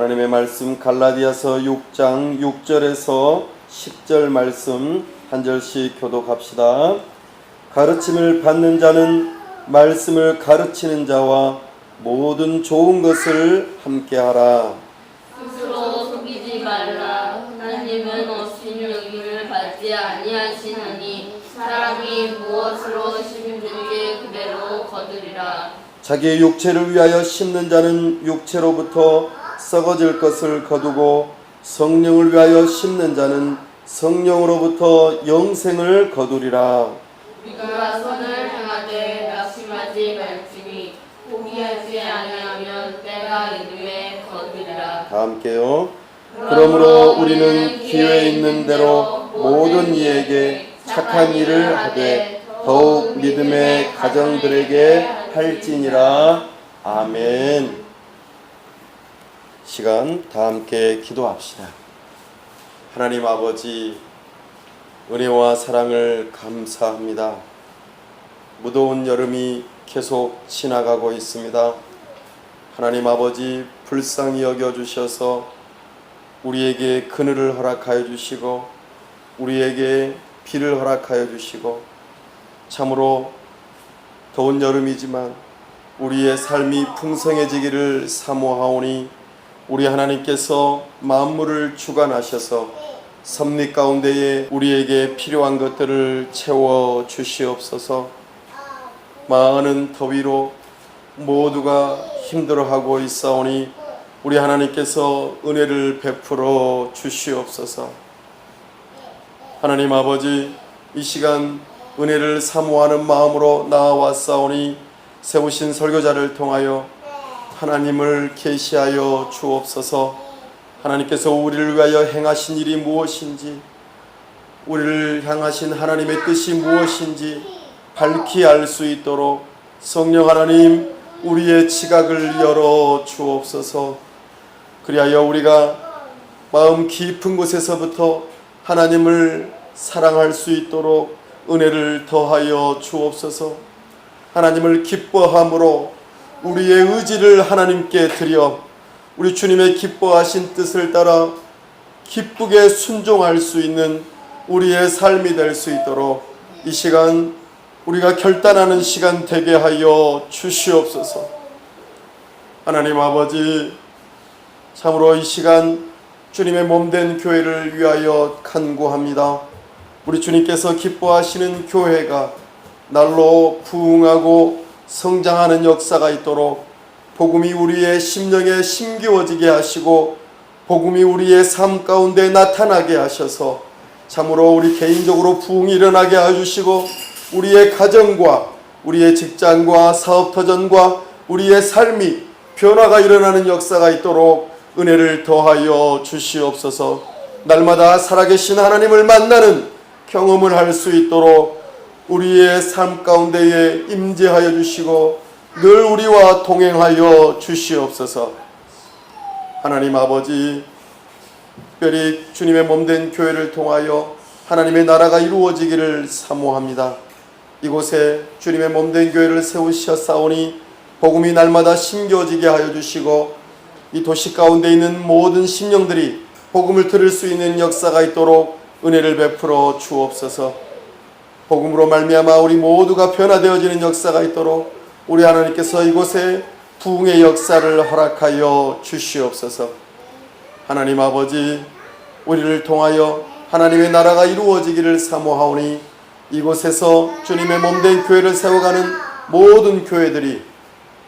하나님의 말씀 갈라디아서 6장 6절에서 10절 말씀 한 절씩 교독합시다. 가르침을 받는 자는 말씀을 가르치는 자와 모든 좋은 것을 함께하라. 스스로 속이지 말라. 하나님은 없인 여김을 받지 아니하시나니 사람이 무엇으로 심든지 그대로 거두리라. 자기의 육체를 위하여 심는 자는 육체로부터 썩어질 것을 거두고 성령을 위하여 심는 자는 성령으로부터 영생을 거두리라. 우리가 선을 행하되 낙심하지 말지니 포기하지 아니하면 때가 이르매 거두리라. 다 함께요. 그러므로 우리는 기회 있는 대로 모든 이에게 착한 일을 하되 더욱 믿음의 가정들에게 할지니라. 아멘. 시간 다 함께 기도합시다. 하나님 아버지, 은혜와 사랑을 감사합니다. 무더운 여름이 계속 지나가고 있습니다. 하나님 아버지, 불쌍히 여겨주셔서 우리에게 그늘을 허락하여 주시고 우리에게 비를 허락하여 주시고, 참으로 더운 여름이지만 우리의 삶이 풍성해지기를 사모하오니 우리 하나님께서 만물을 주관하셔서 섭리 가운데에 우리에게 필요한 것들을 채워 주시옵소서. 많은 더위로 모두가 힘들어하고 있사오니 우리 하나님께서 은혜를 베풀어 주시옵소서. 하나님 아버지, 이 시간 은혜를 사모하는 마음으로 나아왔사오니 세우신 설교자를 통하여 하나님을 계시하여 주옵소서. 하나님께서 우리를 위하여 행하신 일이 무엇인지, 우리를 향하신 하나님의 뜻이 무엇인지 밝히 알 수 있도록 성령 하나님, 우리의 지각을 열어 주옵소서. 그리하여 우리가 마음 깊은 곳에서부터 하나님을 사랑할 수 있도록 은혜를 더하여 주옵소서. 하나님을 기뻐함으로 우리의 의지를 하나님께 드려 우리 주님의 기뻐하신 뜻을 따라 기쁘게 순종할 수 있는 우리의 삶이 될 수 있도록 이 시간 우리가 결단하는 시간 되게 하여 주시옵소서. 하나님 아버지, 참으로 이 시간 주님의 몸된 교회를 위하여 간구합니다. 우리 주님께서 기뻐하시는 교회가 날로 부흥하고 성장하는 역사가 있도록 복음이 우리의 심령에 심기워지게 하시고 복음이 우리의 삶 가운데 나타나게 하셔서 참으로 우리 개인적으로 부흥이 일어나게 해주시고 우리의 가정과 우리의 직장과 사업터전과 우리의 삶이 변화가 일어나는 역사가 있도록 은혜를 더하여 주시옵소서. 날마다 살아계신 하나님을 만나는 경험을 할 수 있도록 우리의 삶 가운데에 임재하여 주시고 늘 우리와 동행하여 주시옵소서. 하나님 아버지, 특별히 주님의 몸된 교회를 통하여 하나님의 나라가 이루어지기를 사모합니다. 이곳에 주님의 몸된 교회를 세우셨사오니 복음이 날마다 심겨지게 하여 주시고 이 도시 가운데 있는 모든 심령들이 복음을 들을 수 있는 역사가 있도록 은혜를 베풀어 주옵소서. 복음으로 말미암아 우리 모두가 변화되어지는 역사가 있도록 우리 하나님께서 이곳에 부흥의 역사를 허락하여 주시옵소서. 하나님 아버지, 우리를 통하여 하나님의 나라가 이루어지기를 사모하오니 이곳에서 주님의 몸된 교회를 세워가는 모든 교회들이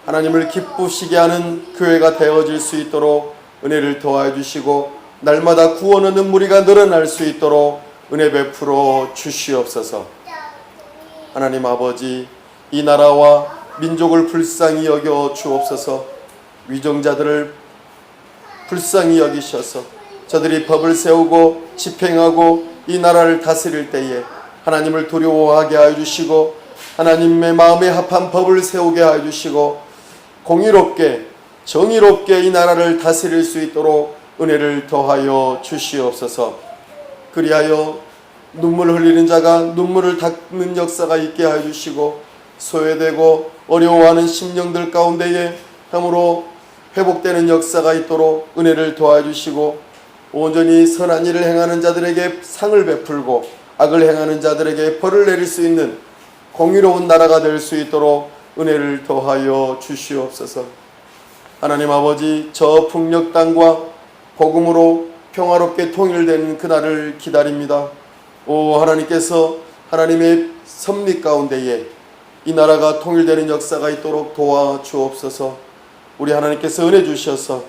하나님을 기쁘시게 하는 교회가 되어질 수 있도록 은혜를 더하여 주시고 날마다 구원 얻는 무리가 늘어날 수 있도록 은혜 베풀어 주시옵소서. 하나님 아버지, 이 나라와 민족을 불쌍히 여겨 주옵소서. 위정자들을 불쌍히 여기셔서 저들이 법을 세우고 집행하고 이 나라를 다스릴 때에 하나님을 두려워하게 하여 주시고 하나님의 마음에 합한 법을 세우게 하여 주시고 공의롭게 정의롭게 이 나라를 다스릴 수 있도록 은혜를 더하여 주시옵소서. 그리하여 눈물 흘리는 자가 눈물을 닦는 역사가 있게 하여 주시고 소외되고 어려워하는 심령들 가운데에 참으로 회복되는 역사가 있도록 은혜를 도와주시고 온전히 선한 일을 행하는 자들에게 상을 베풀고 악을 행하는 자들에게 벌을 내릴 수 있는 공의로운 나라가 될 수 있도록 은혜를 더하여 주시옵소서. 하나님 아버지, 저 북녘 땅과 복음으로 평화롭게 통일되는 그날을 기다립니다. 오 하나님께서 하나님의 섭리 가운데에 이 나라가 통일되는 역사가 있도록 도와주옵소서. 우리 하나님께서 은혜 주셔서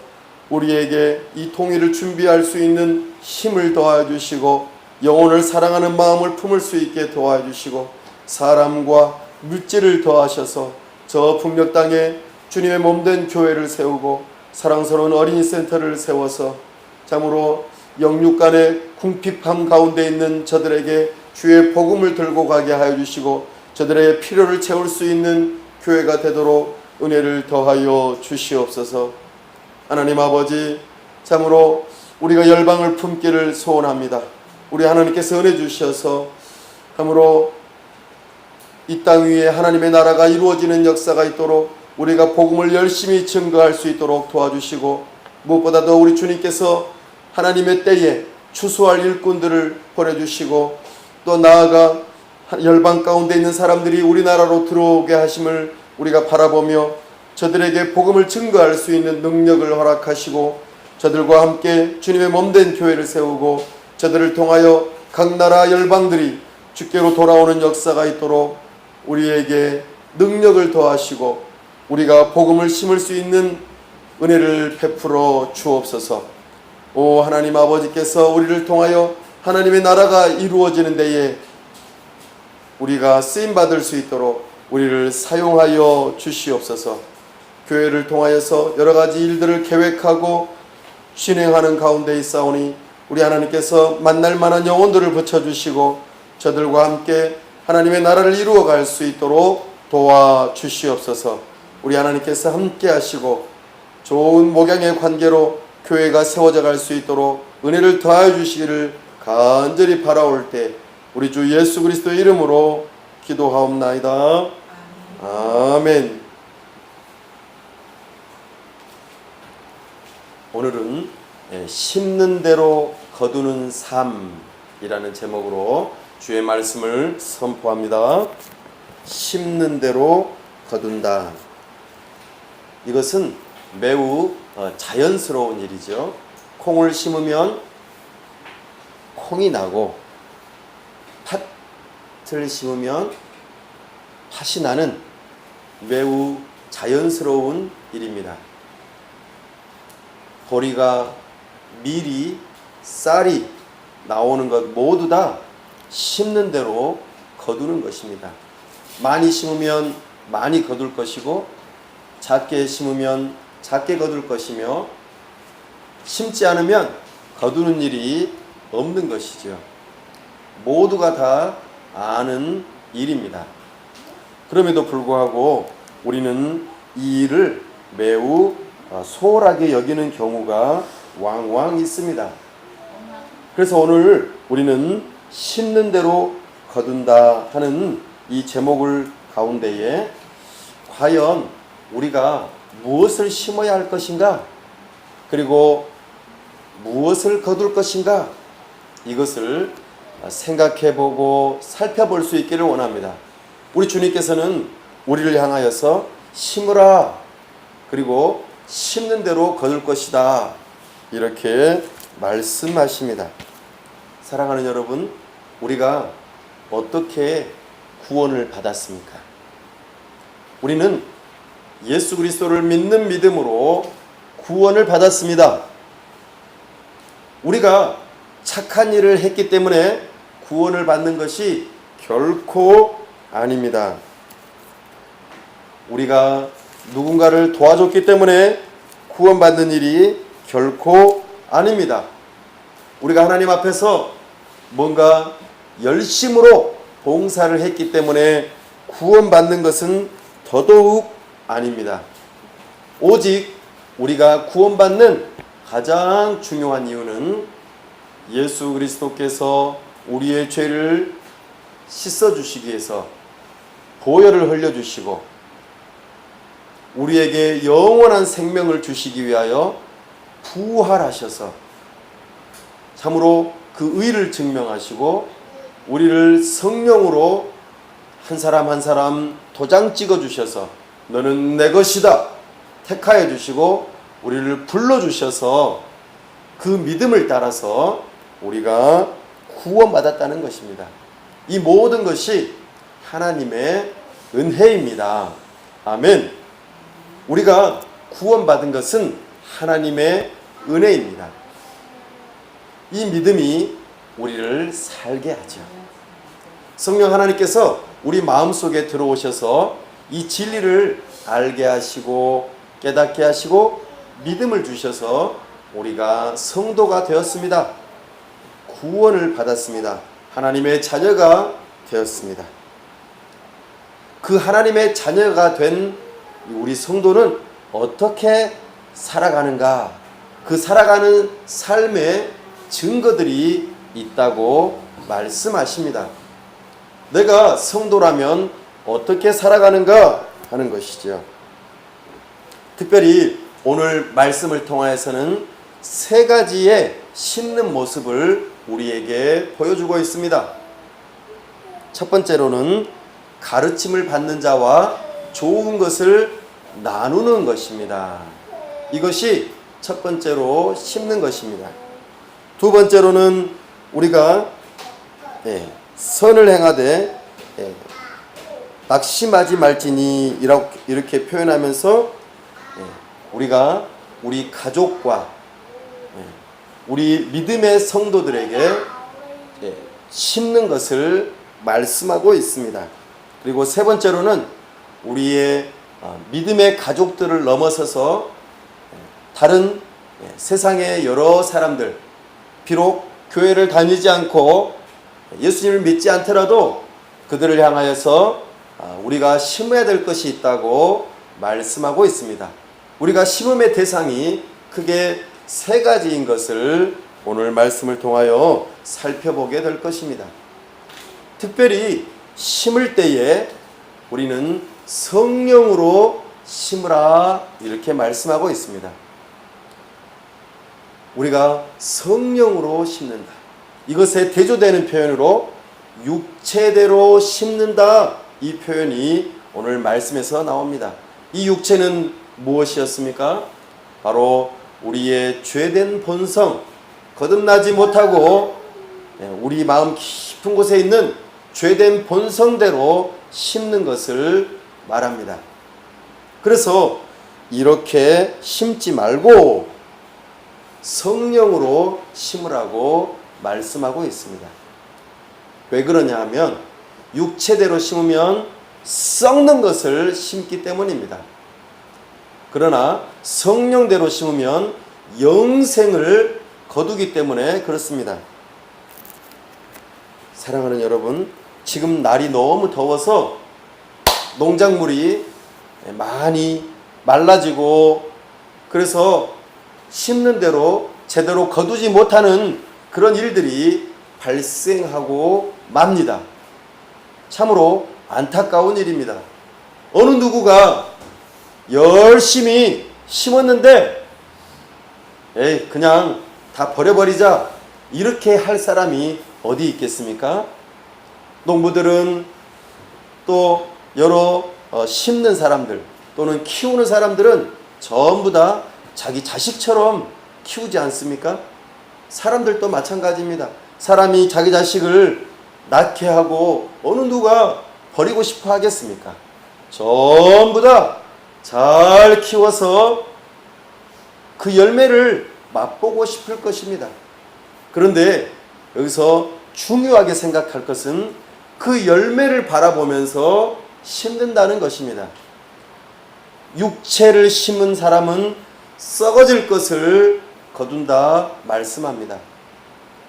우리에게 이 통일을 준비할 수 있는 힘을 도와주시고 영혼을 사랑하는 마음을 품을 수 있게 도와주시고 사람과 물질을 더하셔서 저 북녘 땅에 주님의 몸된 교회를 세우고 사랑스러운 어린이 센터를 세워서 참으로 영육간의 궁핍함 가운데 있는 저들에게 주의 복음을 들고 가게 하여 주시고 저들의 필요를 채울 수 있는 교회가 되도록 은혜를 더하여 주시옵소서. 하나님 아버지, 참으로 우리가 열방을 품기를 소원합니다. 우리 하나님께서 은혜 주셔서 참으로 이 땅 위에 하나님의 나라가 이루어지는 역사가 있도록 우리가 복음을 열심히 증거할 수 있도록 도와주시고 무엇보다도 우리 주님께서 하나님의 때에 추수할 일꾼들을 보내주시고 또 나아가 열방 가운데 있는 사람들이 우리나라로 들어오게 하심을 우리가 바라보며 저들에게 복음을 증거할 수 있는 능력을 허락하시고 저들과 함께 주님의 몸된 교회를 세우고 저들을 통하여 각 나라 열방들이 주께로 돌아오는 역사가 있도록 우리에게 능력을 더하시고 우리가 복음을 심을 수 있는 은혜를 베풀어 주옵소서. 오 하나님 아버지께서 우리를 통하여 하나님의 나라가 이루어지는 데에 우리가 쓰임받을 수 있도록 우리를 사용하여 주시옵소서. 교회를 통하여서 여러 가지 일들을 계획하고 진행하는 가운데 있사오니 우리 하나님께서 만날 만한 영혼들을 붙여주시고 저들과 함께 하나님의 나라를 이루어갈 수 있도록 도와주시옵소서. 우리 하나님께서 함께 하시고 좋은 목양의 관계로 교회가 세워져 갈 수 있도록 은혜를 더하여 주시기를 간절히 바라올 때 우리 주 예수 그리스도의 이름으로 기도하옵나이다. 아멘. 오늘은 심는 대로 거두는 삶이라는 제목으로 주의 말씀을 선포합니다. 심는 대로 거둔다. 이것은 매우 자연스러운 일이죠. 콩을 심으면 콩이 나고 팥을 심으면 팥이 나는 매우 자연스러운 일입니다. 보리가, 밀이, 쌀이 나오는 것 모두 다 심는 대로 거두는 것입니다. 많이 심으면 많이 거둘 것이고 작게 심으면 작게 거둘 것이며 심지 않으면 거두는 일이 없는 것이죠. 모두가 다 아는 일입니다. 그럼에도 불구하고 우리는 이 일을 매우 소홀하게 여기는 경우가 왕왕 있습니다. 그래서 오늘 우리는 심는 대로 거둔다 하는 이 제목을 가운데에 과연 우리가 무엇을 심어야 할 것인가, 그리고 무엇을 거둘 것인가, 이것을 생각해보고 살펴볼 수 있기를 원합니다. 우리 주님께서는 우리를 향하여서 심으라, 그리고 심는 대로 거둘 것이다, 이렇게 말씀하십니다. 사랑하는 여러분, 우리가 어떻게 구원을 받았습니까? 우리는 예수 그리스도를 믿는 믿음으로 구원을 받았습니다. 우리가 착한 일을 했기 때문에 구원을 받는 것이 결코 아닙니다. 우리가 누군가를 도와줬기 때문에 구원받는 일이 결코 아닙니다. 우리가 하나님 앞에서 뭔가 열심으로 봉사를 했기 때문에 구원받는 것은 더더욱 아닙니다. 오직 우리가 구원받는 가장 중요한 이유는 예수 그리스도께서 우리의 죄를 씻어주시기 위해서 보혈을 흘려주시고 우리에게 영원한 생명을 주시기 위하여 부활하셔서 참으로 그 의를 증명하시고 우리를 성령으로 한 사람 한 사람 도장 찍어 주셔서 너는 내 것이다 택하여 주시고 우리를 불러 주셔서 그 믿음을 따라서 우리가 구원받았다는 것입니다. 이 모든 것이 하나님의 은혜입니다. 아멘. 우리가 구원받은 것은 하나님의 은혜입니다. 이 믿음이 우리를 살게 하죠. 성령 하나님께서 우리 마음속에 들어오셔서 이 진리를 알게 하시고 깨닫게 하시고 믿음을 주셔서 우리가 성도가 되었습니다. 구원을 받았습니다. 하나님의 자녀가 되었습니다. 그 하나님의 자녀가 된 우리 성도는 어떻게 살아가는가? 그 살아가는 삶의 증거들이 있다고 말씀하십니다. 내가 성도라면 어떻게 살아가는가 하는 것이죠. 특별히 오늘 말씀을 통하여서는 세 가지의 심는 모습을 우리에게 보여주고 있습니다. 첫 번째로는 가르침을 받는 자와 좋은 것을 나누는 것입니다. 이것이 첫 번째로 심는 것입니다. 두 번째로는 우리가 선을 행하되 낙심하지 말지니 이렇게 표현하면서 우리가 우리 가족과 우리 믿음의 성도들에게 심는 것을 말씀하고 있습니다. 그리고 세 번째로는 우리의 믿음의 가족들을 넘어서서 다른 세상의 여러 사람들, 비록 교회를 다니지 않고 예수님을 믿지 않더라도 그들을 향하여서 우리가 심어야 될 것이 있다고 말씀하고 있습니다. 우리가 심음의 대상이 크게 세 가지인 것을 오늘 말씀을 통하여 살펴보게 될 것입니다. 특별히 심을 때에 우리는 성령으로 심으라 이렇게 말씀하고 있습니다. 우리가 성령으로 심는다. 이것에 대조되는 표현으로 육체대로 심는다. 이 표현이 오늘 말씀에서 나옵니다. 이 육체는 무엇이었습니까? 바로 우리의 죄된 본성, 거듭나지 못하고 우리 마음 깊은 곳에 있는 죄된 본성대로 심는 것을 말합니다. 그래서 이렇게 심지 말고 성령으로 심으라고 말씀하고 있습니다. 왜 그러냐 하면 육체대로 심으면 썩는 것을 심기 때문입니다. 그러나 성령대로 심으면 영생을 거두기 때문에 그렇습니다. 사랑하는 여러분, 지금 날이 너무 더워서 농작물이 많이 말라지고 그래서 심는 대로 제대로 거두지 못하는 그런 일들이 발생하고 맙니다. 참으로 안타까운 일입니다. 어느 누구가 열심히 심었는데 그냥 다 버려버리자 이렇게 할 사람이 어디 있겠습니까? 농부들은 또 여러 심는 사람들 또는 키우는 사람들은 전부 다 자기 자식처럼 키우지 않습니까? 사람들도 마찬가지입니다. 사람이 자기 자식을 낳게 하고 어느 누가 버리고 싶어 하겠습니까? 전부 다 잘 키워서 그 열매를 맛보고 싶을 것입니다. 그런데 여기서 중요하게 생각할 것은 그 열매를 바라보면서 심는다는 것입니다. 육체를 심은 사람은 썩어질 것을 거둔다 말씀합니다.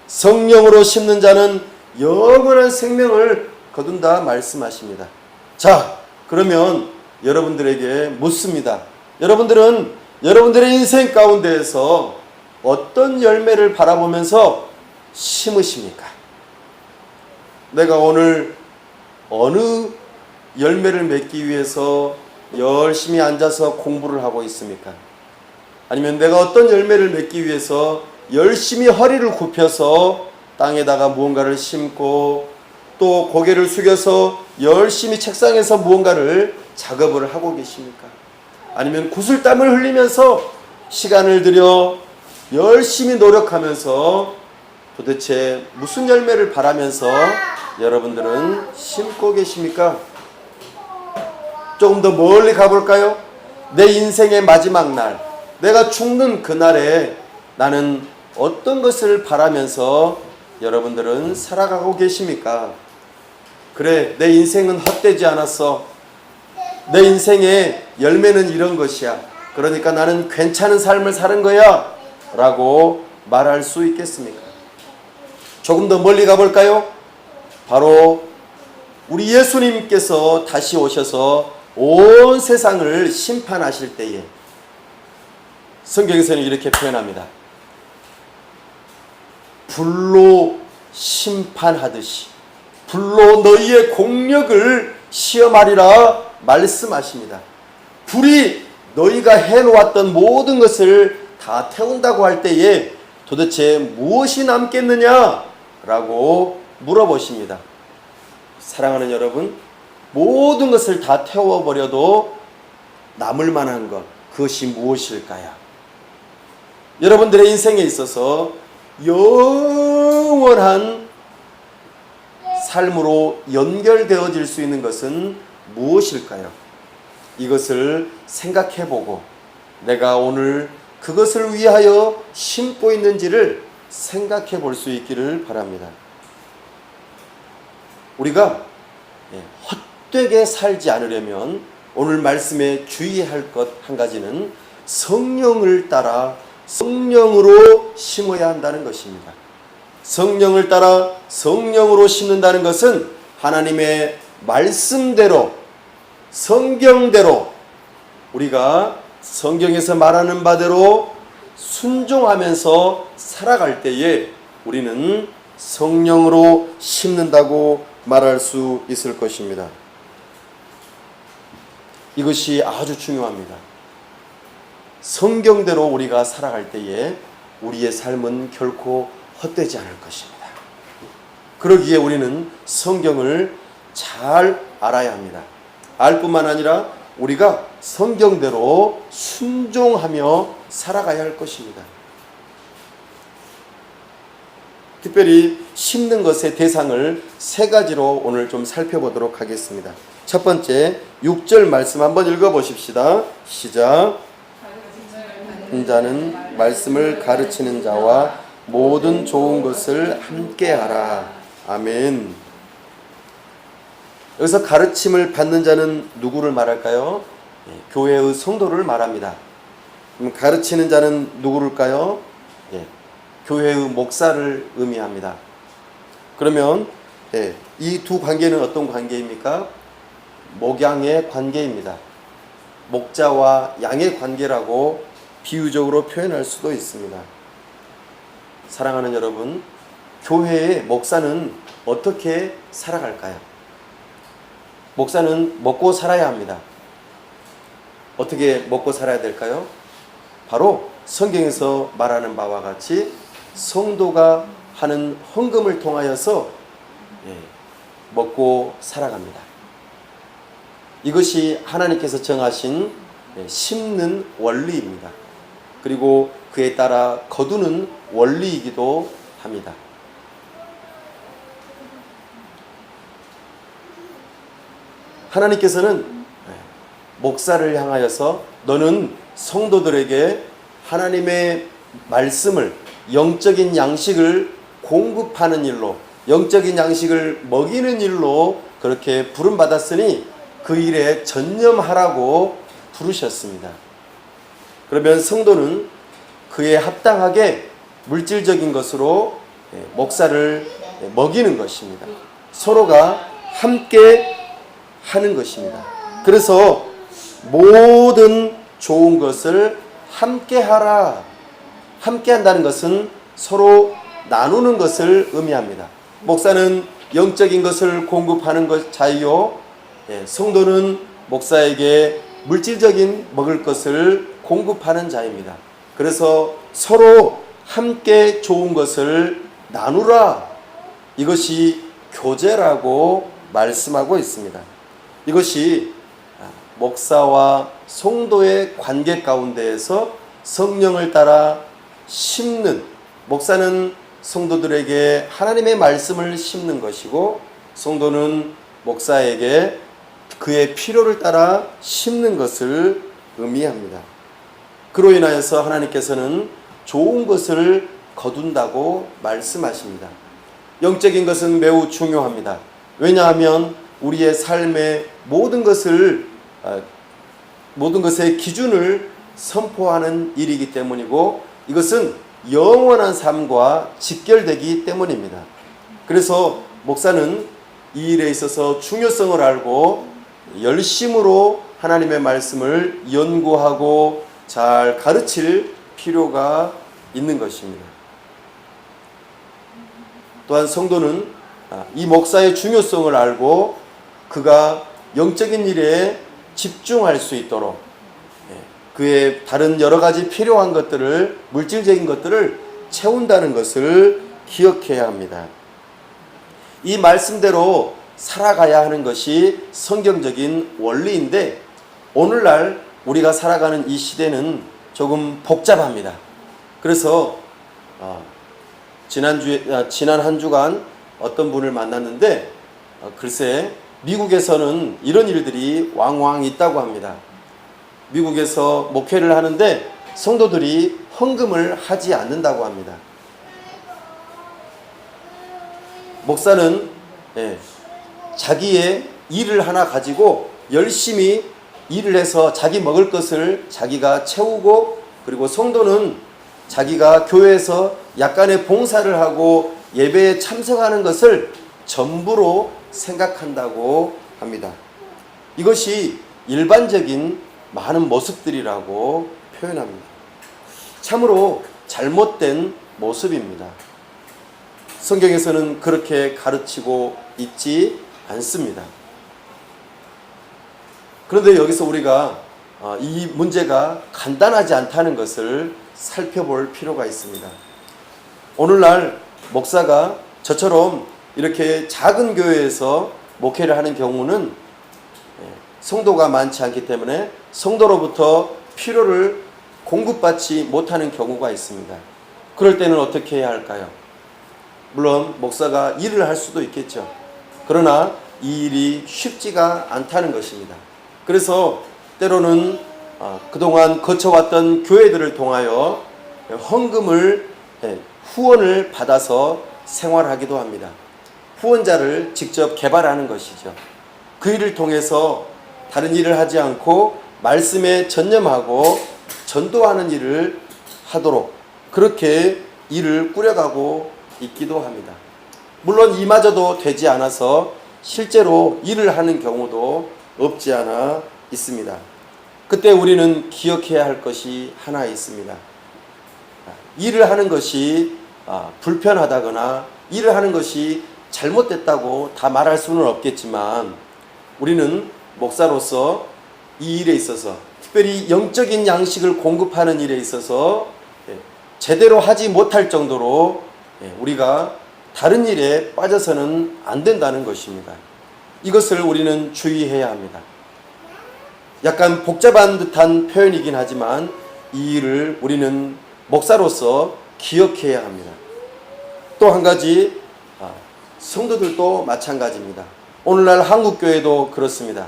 성령으로 심는 자는 영원한 생명을 거둔다 말씀하십니다. 자, 그러면 여러분들에게 묻습니다. 여러분들은 여러분들의 인생 가운데에서 어떤 열매를 바라보면서 심으십니까? 내가 오늘 어느 열매를 맺기 위해서 열심히 앉아서 공부를 하고 있습니까? 아니면 내가 어떤 열매를 맺기 위해서 열심히 허리를 굽혀서 땅에다가 무언가를 심고 또 고개를 숙여서 열심히 책상에서 무언가를 작업을 하고 계십니까? 아니면 구슬땀을 흘리면서 시간을 들여 열심히 노력하면서 도대체 무슨 열매를 바라면서 여러분들은 심고 계십니까? 조금 더 멀리 가볼까요? 내 인생의 마지막 날, 내가 죽는 그날에 나는 어떤 것을 바라면서 여러분들은 살아가고 계십니까? 그래, 내 인생은 헛되지 않았어. 내 인생의 열매는 이런 것이야. 그러니까 나는 괜찮은 삶을 사는 거야 라고 말할 수 있겠습니까? 조금 더 멀리 가볼까요? 바로 우리 예수님께서 다시 오셔서 온 세상을 심판하실 때에 성경에서는 이렇게 표현합니다. 불로 심판하듯이 불로 너희의 공력을 시험하리라 말씀하십니다. 불이 너희가 해놓았던 모든 것을 다 태운다고 할 때에 도대체 무엇이 남겠느냐? 라고 물어보십니다. 사랑하는 여러분, 모든 것을 다 태워버려도 남을 만한 것, 그것이 무엇일까요? 여러분들의 인생에 있어서 영원한 삶으로 연결되어질 수 있는 것은 무엇일까요? 이것을 생각해보고 내가 오늘 그것을 위하여 심고 있는지를 생각해 볼 수 있기를 바랍니다. 우리가 헛되게 살지 않으려면 오늘 말씀에 주의할 것 한 가지는 성령을 따라 성령으로 심어야 한다는 것입니다. 성령을 따라 성령으로 심는다는 것은 하나님의 말씀대로 성경대로 우리가 성경에서 말하는 바대로 순종하면서 살아갈 때에 우리는 성령으로 심는다고 말할 수 있을 것입니다. 이것이 아주 중요합니다. 성경대로 우리가 살아갈 때에 우리의 삶은 결코 헛되지 않을 것입니다. 그러기에 우리는 성경을 잘 알아야 합니다. 알 뿐만 아니라 우리가 성경대로 순종하며 살아가야 할 것입니다. 특별히 심는 것의 대상을 세 가지로 오늘 좀 살펴보도록 하겠습니다. 첫 번째 6절 말씀 한번 읽어보십시다. 시작. 자는 말씀을 가르치는 자와 모든 좋은 것을 함께하라. 아멘. 여기서 가르침을 받는 자는 누구를 말할까요? 교회의 성도를 말합니다. 그럼 가르치는 자는 누구일까요? 교회의 목사를 의미합니다. 그러면 이 두 관계는 어떤 관계입니까? 목양의 관계입니다. 목자와 양의 관계라고 비유적으로 표현할 수도 있습니다. 사랑하는 여러분, 교회의 목사는 어떻게 살아갈까요? 목사는 먹고 살아야 합니다. 어떻게 먹고 살아야 될까요? 바로 성경에서 말하는 바와 같이 성도가 하는 헌금을 통하여서 먹고 살아갑니다. 이것이 하나님께서 정하신 심는 원리입니다. 그리고 그에 따라 거두는 원리이기도 합니다. 하나님께서는 목사를 향하여서 너는 성도들에게 하나님의 말씀을 영적인 양식을 공급하는 일로 영적인 양식을 먹이는 일로 그렇게 부름받았으니 그 일에 전념하라고 부르셨습니다. 그러면 성도는 그에 합당하게 물질적인 것으로 목사를 먹이는 것입니다. 서로가 함께 하는 것입니다. 그래서 모든 좋은 것을 함께 하라. 함께 한다는 것은 서로 나누는 것을 의미합니다. 목사는 영적인 것을 공급하는 것 자이요, 성도는 목사에게 물질적인 먹을 것을 공급하는 자입니다. 그래서 서로 함께 좋은 것을 나누라. 이것이 교제라고 말씀하고 있습니다. 이것이 목사와 성도의 관계 가운데에서 성령을 따라 심는, 목사는 성도들에게 하나님의 말씀을 심는 것이고 성도는 목사에게 그의 필요를 따라 심는 것을 의미합니다. 그로 인하여서 하나님께서는 좋은 것을 거둔다고 말씀하십니다. 영적인 것은 매우 중요합니다. 왜냐하면 우리의 삶의 모든 것의 기준을 선포하는 일이기 때문이고 이것은 영원한 삶과 직결되기 때문입니다. 그래서 목사는 이 일에 있어서 중요성을 알고 열심으로 하나님의 말씀을 연구하고 잘 가르칠 필요가 있는 것입니다. 또한 성도는 이 목사의 중요성을 알고 그가 영적인 일에 집중할 수 있도록 그의 다른 여러 가지 필요한 것들을, 물질적인 것들을 채운다는 것을 기억해야 합니다. 이 말씀대로 살아가야 하는 것이 성경적인 원리인데 오늘날 우리가 살아가는 이 시대는 조금 복잡합니다. 그래서 지난 한 주간 어떤 분을 만났는데 글쎄 미국에서는 이런 일들이 왕왕 있다고 합니다. 미국에서 목회를 하는데 성도들이 헌금을 하지 않는다고 합니다. 목사는 자기의 일을 하나 가지고 열심히 일을 해서 자기 먹을 것을 자기가 채우고, 그리고 성도는 자기가 교회에서 약간의 봉사를 하고 예배에 참석하는 것을 전부로 생각한다고 합니다. 이것이 일반적인 많은 모습들이라고 표현합니다. 참으로 잘못된 모습입니다. 성경에서는 그렇게 가르치고 있지 않습니다. 그런데 여기서 우리가 이 문제가 간단하지 않다는 것을 살펴볼 필요가 있습니다. 오늘날 목사가 저처럼 이렇게 작은 교회에서 목회를 하는 경우는 성도가 많지 않기 때문에 성도로부터 필요를 공급받지 못하는 경우가 있습니다. 그럴 때는 어떻게 해야 할까요? 물론 목사가 일을 할 수도 있겠죠. 그러나 이 일이 쉽지가 않다는 것입니다. 그래서 때로는 그동안 거쳐왔던 교회들을 통하여 헌금을, 후원을 받아서 생활하기도 합니다. 후원자를 직접 개발하는 것이죠. 그 일을 통해서 다른 일을 하지 않고 말씀에 전념하고 전도하는 일을 하도록 그렇게 일을 꾸려가고 있기도 합니다. 물론 이마저도 되지 않아서 실제로 일을 하는 경우도 없지 않아 있습니다. 그때 우리는 기억해야 할 것이 하나 있습니다. 일을 하는 것이 불편하다거나 일을 하는 것이 잘못됐다고 다 말할 수는 없겠지만 우리는 목사로서 이 일에 있어서, 특별히 영적인 양식을 공급하는 일에 있어서 제대로 하지 못할 정도로 우리가 다른 일에 빠져서는 안 된다는 것입니다. 이것을 우리는 주의해야 합니다. 약간 복잡한 듯한 표현이긴 하지만 이 일을 우리는 목사로서 기억해야 합니다. 또 한 가지, 성도들도 마찬가지입니다. 오늘날 한국교회도 그렇습니다.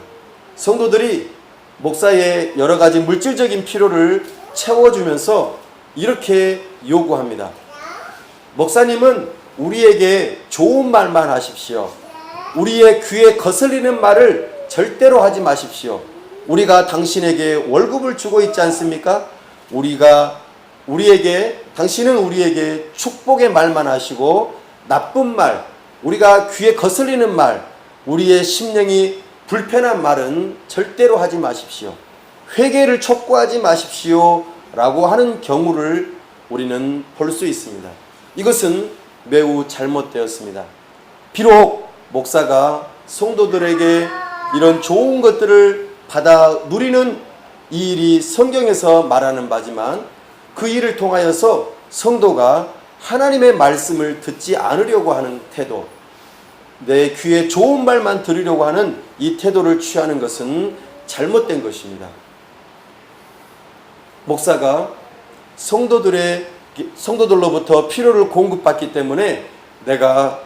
성도들이 목사의 여러 가지 물질적인 필요를 채워주면서 이렇게 요구합니다. 목사님은 우리에게 좋은 말만 하십시오. 우리의 귀에 거슬리는 말을 절대로 하지 마십시오. 우리가 당신에게 월급을 주고 있지 않습니까? 당신은 우리에게 축복의 말만 하시고 나쁜 말, 우리가 귀에 거슬리는 말, 우리의 심령이 불편한 말은 절대로 하지 마십시오. 회개를 촉구하지 마십시오. 라고 하는 경우를 우리는 볼 수 있습니다. 이것은 매우 잘못되었습니다. 비록 목사가 성도들에게 이런 좋은 것들을 받아 누리는 이 일이 성경에서 말하는 바지만 그 일을 통하여서 성도가 하나님의 말씀을 듣지 않으려고 하는 태도, 내 귀에 좋은 말만 들으려고 하는 이 태도를 취하는 것은 잘못된 것입니다. 목사가 성도들로부터 필요를 공급받기 때문에 내가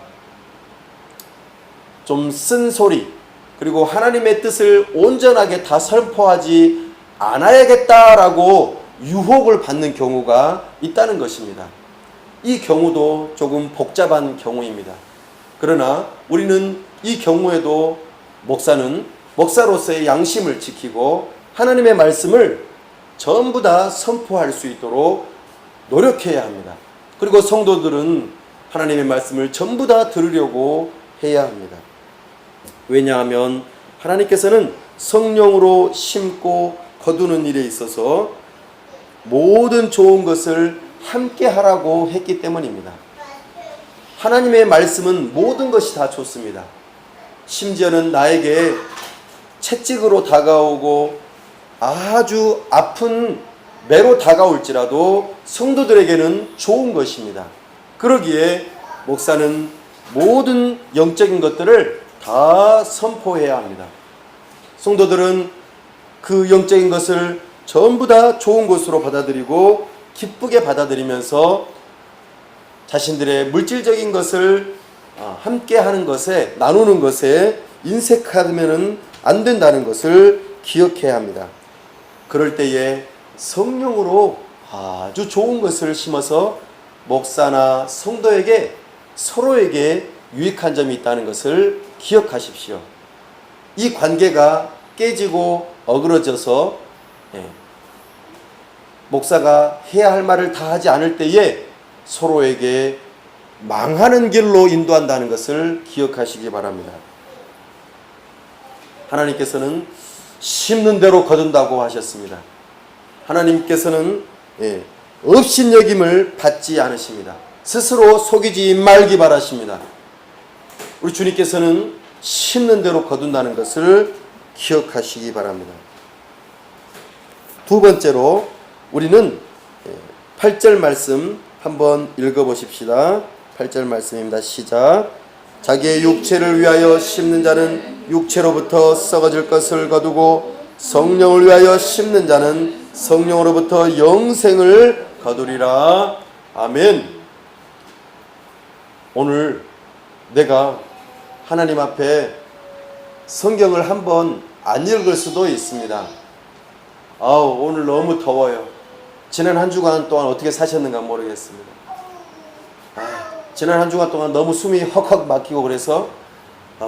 좀 쓴소리, 그리고 하나님의 뜻을 온전하게 다 선포하지 않아야겠다라고 유혹을 받는 경우가 있다는 것입니다. 이 경우도 조금 복잡한 경우입니다. 그러나 우리는 이 경우에도 목사는 목사로서의 양심을 지키고 하나님의 말씀을 전부 다 선포할 수 있도록 노력해야 합니다. 그리고 성도들은 하나님의 말씀을 전부 다 들으려고 해야 합니다. 왜냐하면 하나님께서는 성령으로 심고 거두는 일에 있어서 모든 좋은 것을 함께 하라고 했기 때문입니다. 하나님의 말씀은 모든 것이 다 좋습니다. 심지어는 나에게 채찍으로 다가오고 아주 아픈 매로 다가올지라도 성도들에게는 좋은 것입니다. 그러기에 목사는 모든 영적인 것들을 다 선포해야 합니다. 성도들은 그 영적인 것을 전부 다 좋은 것으로 받아들이고 기쁘게 받아들이면서 자신들의 물질적인 것을 함께 하는 것에, 나누는 것에 인색하면 안 된다는 것을 기억해야 합니다. 그럴 때에 성령으로 아주 좋은 것을 심어서 목사나 성도에게, 서로에게 유익한 점이 있다는 것을 기억하십시오. 이 관계가 깨지고 어그러져서 목사가 해야 할 말을 다 하지 않을 때에 서로에게 망하는 길로 인도한다는 것을 기억하시기 바랍니다. 하나님께서는 심는 대로 거둔다고 하셨습니다. 하나님께서는 업신여김을 받지 않으십니다. 스스로 속이지 말기 바라십니다. 우리 주님께서는 심는 대로 거둔다는 것을 기억하시기 바랍니다. 두 번째로 우리는 8절 말씀 한번 읽어보십시다. 8절 말씀입니다. 시작. 자기의 육체를 위하여 심는 자는 육체로부터 썩어질 것을 거두고 성령을 위하여 심는 자는 성령으로부터 영생을 거두리라. 아멘. 오늘 내가 하나님 앞에 성경을 한번 안 읽을 수도 있습니다. 오늘 너무 더워요. 지난 한 주간 동안 어떻게 사셨는가 모르겠습니다. 지난 한 주간 동안 너무 숨이 헉헉 막히고 그래서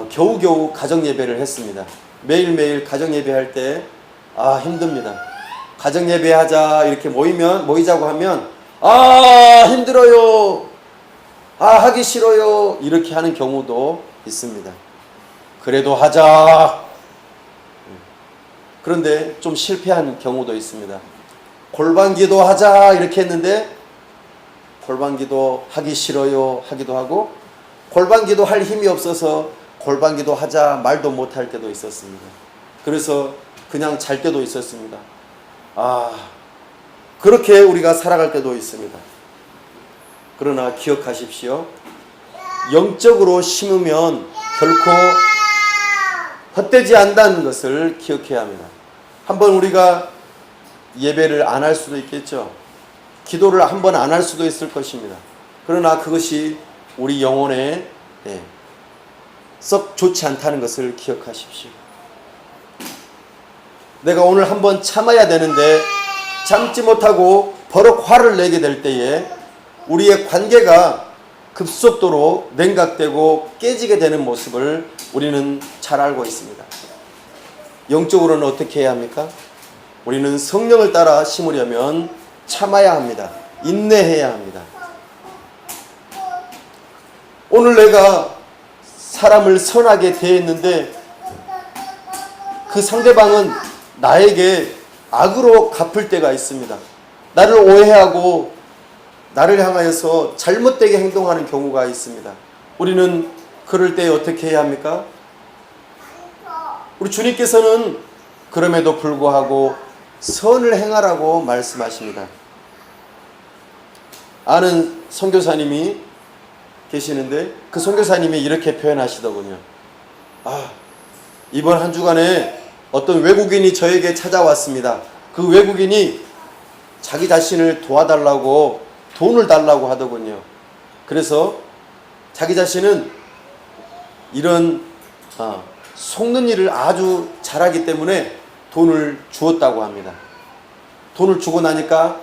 겨우겨우 가정예배를 했습니다. 매일매일 가정예배할 때 힘듭니다. 가정예배하자 이렇게 모이자고 하면 힘들어요. 하기 싫어요. 이렇게 하는 경우도 있습니다. 그래도 하자. 그런데 좀 실패한 경우도 있습니다. 골방기도 하자 이렇게 했는데 골방기도 하기 싫어요 하기도 하고, 골방기도 할 힘이 없어서 골방기도 하자 말도 못할 때도 있었습니다. 그래서 그냥 잘 때도 있었습니다. 그렇게 우리가 살아갈 때도 있습니다. 그러나 기억하십시오. 영적으로 심으면 결코 헛되지 않다는 것을 기억해야 합니다. 한번 우리가 예배를 안 할 수도 있겠죠. 기도를 한번 안 할 수도 있을 것입니다. 그러나 그것이 우리 영혼에 썩 좋지 않다는 것을 기억하십시오. 내가 오늘 한번 참아야 되는데 참지 못하고 버럭 화를 내게 될 때에 우리의 관계가 급속도로 냉각되고 깨지게 되는 모습을 우리는 잘 알고 있습니다. 영적으로는 어떻게 해야 합니까? 우리는 성령을 따라 심으려면 참아야 합니다. 인내해야 합니다. 오늘 내가 사람을 선하게 대했는데 그 상대방은 나에게 악으로 갚을 때가 있습니다. 나를 오해하고 나를 향하여서 잘못되게 행동하는 경우가 있습니다. 우리는 그럴 때 어떻게 해야 합니까? 우리 주님께서는 그럼에도 불구하고 선을 행하라고 말씀하십니다. 아는 선교사님이 계시는데 그 선교사님이 이렇게 표현하시더군요. 이번 한 주간에 어떤 외국인이 저에게 찾아왔습니다. 그 외국인이 자기 자신을 도와달라고 돈을 달라고 하더군요. 그래서 자기 자신은 이런 속는 일을 아주 잘하기 때문에 돈을 주었다고 합니다. 돈을 주고 나니까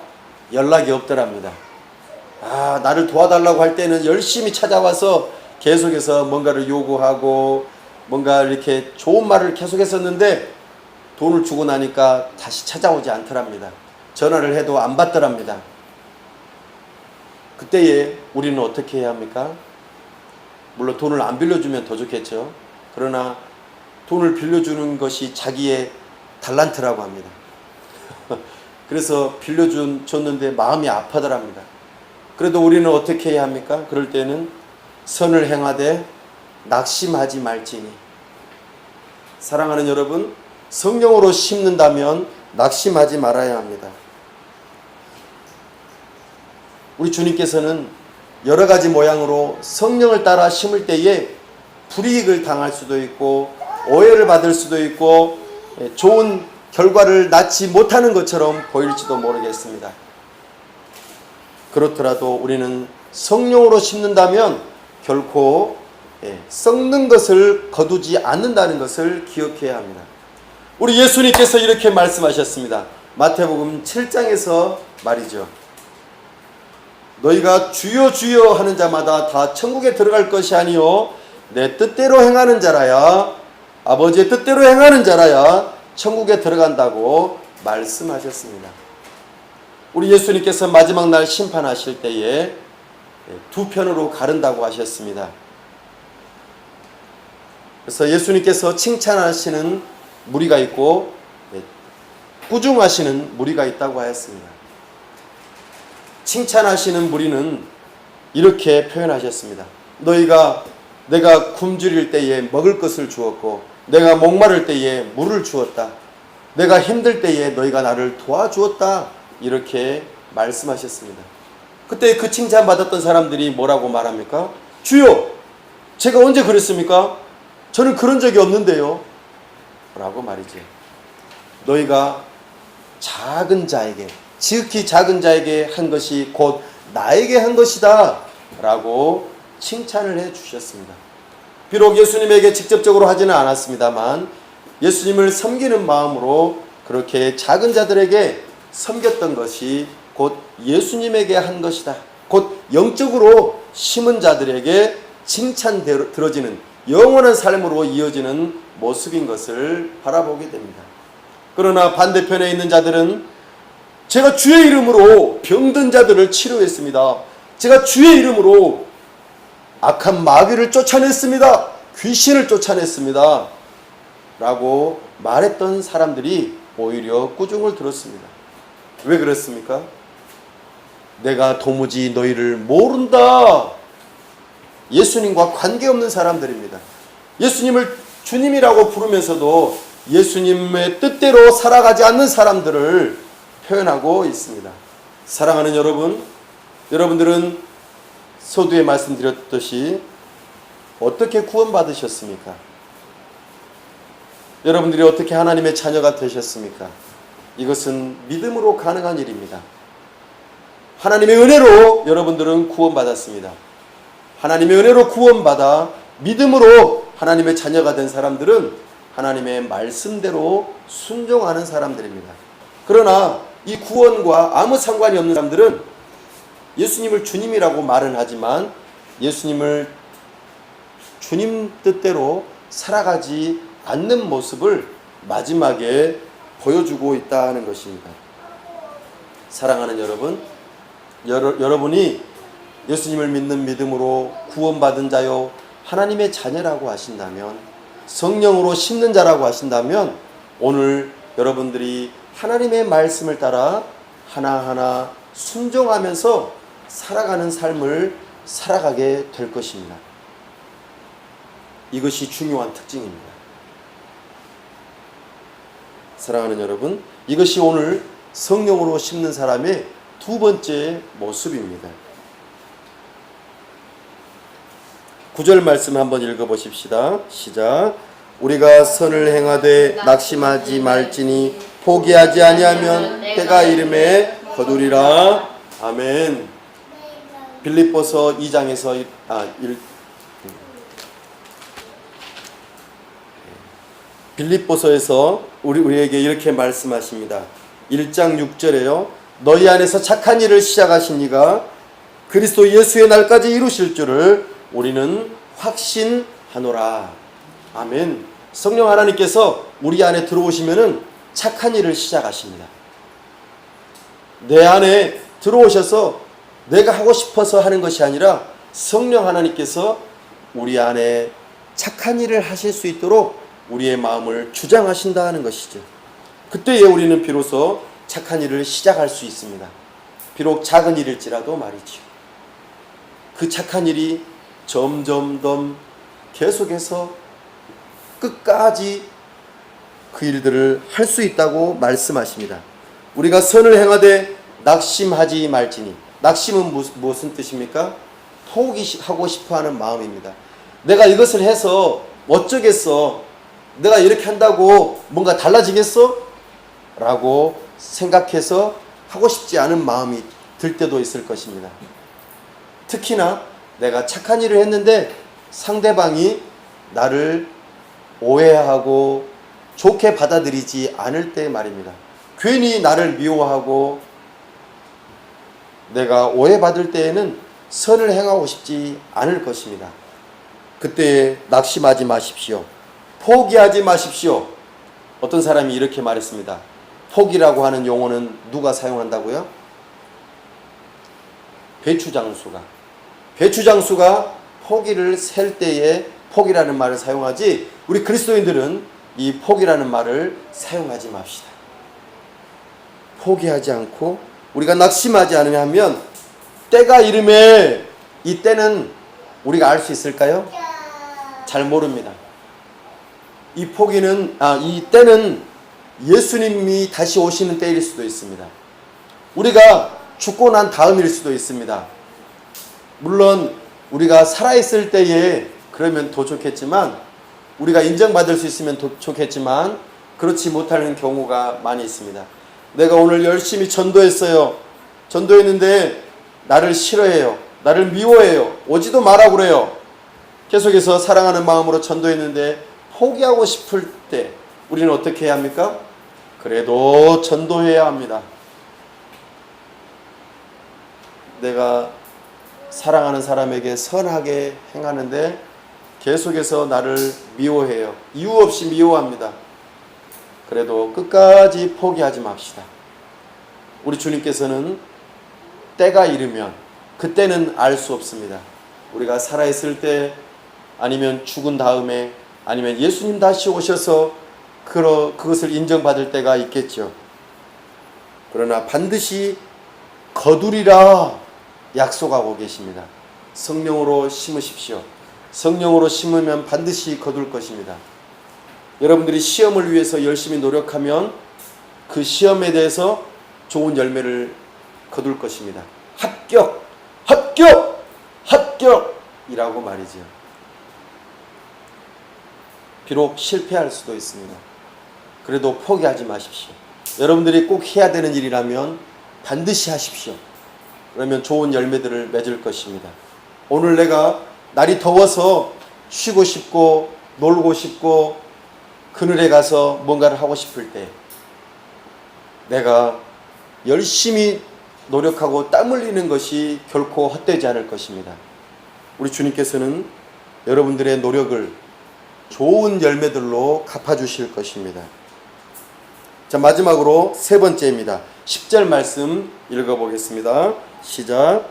연락이 없더랍니다. 나를 도와달라고 할 때는 열심히 찾아와서 계속해서 뭔가를 요구하고 뭔가 이렇게 좋은 말을 계속했었는데 돈을 주고 나니까 다시 찾아오지 않더랍니다. 전화를 해도 안 받더랍니다. 그때에 우리는 어떻게 해야 합니까? 물론 돈을 안 빌려주면 더 좋겠죠. 그러나 돈을 빌려주는 것이 자기의 달란트라고 합니다. 그래서 빌려줬는데 마음이 아파더랍니다. 그래도 우리는 어떻게 해야 합니까? 그럴 때는 선을 행하되 낙심하지 말지니. 사랑하는 여러분, 성령으로 심는다면 낙심하지 말아야 합니다. 우리 주님께서는 여러 가지 모양으로 성령을 따라 심을 때에 불이익을 당할 수도 있고 오해를 받을 수도 있고 좋은 결과를 낳지 못하는 것처럼 보일지도 모르겠습니다. 그렇더라도 우리는 성령으로 심는다면 결코 썩는 것을 거두지 않는다는 것을 기억해야 합니다. 우리 예수님께서 이렇게 말씀하셨습니다. 마태복음 7장에서 말이죠. 너희가 주여 주여 하는 자마다 다 천국에 들어갈 것이 아니요 내 뜻대로 행하는 자라야, 아버지의 뜻대로 행하는 자라야 천국에 들어간다고 말씀하셨습니다. 우리 예수님께서 마지막 날 심판하실 때에 두 편으로 가른다고 하셨습니다. 그래서 예수님께서 칭찬하시는 무리가 있고 꾸중하시는 무리가 있다고 하였습니다. 칭찬하시는 무리는 이렇게 표현하셨습니다. 내가 굶주릴 때에 먹을 것을 주었고 내가 목마를 때에 물을 주었다. 내가 힘들 때에 너희가 나를 도와주었다. 이렇게 말씀하셨습니다. 그때 그 칭찬받았던 사람들이 뭐라고 말합니까? 주여, 제가 언제 그랬습니까? 저는 그런 적이 없는데요. 라고 말이죠. 너희가 작은 자에게, 지극히 작은 자에게 한 것이 곧 나에게 한 것이다. 라고 칭찬을 해 주셨습니다. 비록 예수님에게 직접적으로 하지는 않았습니다만 예수님을 섬기는 마음으로 그렇게 작은 자들에게 섬겼던 것이 곧 예수님에게 한 것이다. 곧 영적으로 심은 자들에게 칭찬 들어지는 영원한 삶으로 이어지는 모습인 것을 바라보게 됩니다. 그러나 반대편에 있는 자들은 제가 주의 이름으로 병든 자들을 치료했습니다. 제가 주의 이름으로 악한 마귀를 쫓아냈습니다. 귀신을 쫓아냈습니다. 라고 말했던 사람들이 오히려 꾸중을 들었습니다. 왜 그랬습니까? 내가 도무지 너희를 모른다. 예수님과 관계없는 사람들입니다. 예수님을 주님이라고 부르면서도 예수님의 뜻대로 살아가지 않는 사람들을 표현하고 있습니다. 사랑하는 여러분, 여러분들은 서두에 말씀드렸듯이 어떻게 구원받으셨습니까? 여러분들이 어떻게 하나님의 자녀가 되셨습니까? 이것은 믿음으로 가능한 일입니다. 하나님의 은혜로 여러분들은 구원받았습니다. 하나님의 은혜로 구원받아 믿음으로 하나님의 자녀가 된 사람들은 하나님의 말씀대로 순종하는 사람들입니다. 그러나 이 구원과 아무 상관이 없는 사람들은 예수님을 주님이라고 말은 하지만 예수님을 주님 뜻대로 살아가지 않는 모습을 마지막에 보여주고 있다는 것입니다. 사랑하는 여러분, 여러분이 예수님을 믿는 믿음으로 구원받은 자요 하나님의 자녀라고 하신다면, 성령으로 심는 자라고 하신다면 오늘 여러분들이 하나님의 말씀을 따라 하나하나 순종하면서 살아가는 삶을 살아가게 될 것입니다. 이것이 중요한 특징입니다. 사랑하는 여러분, 이것이 오늘 성령으로 심는 사람의 두 번째 모습입니다. 9절 말씀 한번 읽어보십시다. 시작. 우리가 선을 행하되 낙심하지 말지니 포기하지 아니하면 때가 이름에 거두리라. 아멘. 빌립보서 2장에서 빌립보서에서 우리에게 이렇게 말씀하십니다. 1장 6절에요. 너희 안에서 착한 일을 시작하신 이가 그리스도 예수의 날까지 이루실 줄을 우리는 확신하노라. 아멘. 성령 하나님께서 우리 안에 들어오시면은 착한 일을 시작하십니다. 내 안에 들어오셔서 내가 하고 싶어서 하는 것이 아니라 성령 하나님께서 우리 안에 착한 일을 하실 수 있도록 우리의 마음을 주장하신다 하는 것이죠. 그때에 우리는 비로소 착한 일을 시작할 수 있습니다. 비록 작은 일일지라도 말이죠. 그 착한 일이 점점 더 계속해서 끝까지 그 일들을 할 수 있다고 말씀하십니다. 우리가 선을 행하되 낙심하지 말지니. 낙심은 무슨 뜻입니까? 포기하고 싶어하는 마음입니다. 내가 이것을 해서 어쩌겠어? 내가 이렇게 한다고 뭔가 달라지겠어? 라고 생각해서 하고 싶지 않은 마음이 들 때도 있을 것입니다. 특히나 내가 착한 일을 했는데 상대방이 나를 오해하고 좋게 받아들이지 않을 때 말입니다. 괜히 나를 미워하고 내가 오해받을 때에는 선을 행하고 싶지 않을 것입니다. 그때 낙심하지 마십시오. 포기하지 마십시오. 어떤 사람이 이렇게 말했습니다. 포기라고 하는 용어는 누가 사용한다고요? 배추장수가 포기를 셀 때에 포기라는 말을 사용하지, 우리 그리스도인들은 이 포기라는 말을 사용하지 맙시다. 포기하지 않고 우리가 낙심하지 않으면 때가 이름에, 이 때는 우리가 알 수 있을까요? 잘 모릅니다. 이 때는 예수님이 다시 오시는 때일 수도 있습니다. 우리가 죽고 난 다음일 수도 있습니다. 물론 우리가 살아있을 때에 그러면 더 좋겠지만, 우리가 인정받을 수 있으면 더 좋겠지만 그렇지 못하는 경우가 많이 있습니다. 내가 오늘 열심히 전도했어요. 전도했는데 나를 싫어해요. 나를 미워해요. 오지도 마라 그래요. 계속해서 사랑하는 마음으로 전도했는데 포기하고 싶을 때 우리는 어떻게 해야 합니까? 그래도 전도해야 합니다. 내가 사랑하는 사람에게 선하게 행하는데 계속해서 나를 미워해요. 이유 없이 미워합니다. 그래도 끝까지 포기하지 맙시다. 우리 주님께서는 때가 이르면, 그때는 알 수 없습니다. 우리가 살아있을 때, 아니면 죽은 다음에, 아니면 예수님 다시 오셔서 그것을 인정받을 때가 있겠죠. 그러나 반드시 거두리라 약속하고 계십니다. 성령으로 심으십시오. 성령으로 심으면 반드시 거둘 것입니다. 여러분들이 시험을 위해서 열심히 노력하면 그 시험에 대해서 좋은 열매를 거둘 것입니다. 합격이라고 말이죠. 비록 실패할 수도 있습니다. 그래도 포기하지 마십시오. 여러분들이 꼭 해야 되는 일이라면 반드시 하십시오. 그러면 좋은 열매들을 맺을 것입니다. 오늘 내가 날이 더워서 쉬고 싶고 놀고 싶고 그늘에 가서 뭔가를 하고 싶을 때 내가 열심히 노력하고 땀 흘리는 것이 결코 헛되지 않을 것입니다. 우리 주님께서는 여러분들의 노력을 좋은 열매들로 갚아주실 것입니다. 자, 마지막으로 세 번째입니다. 10절 말씀 읽어보겠습니다. 시작.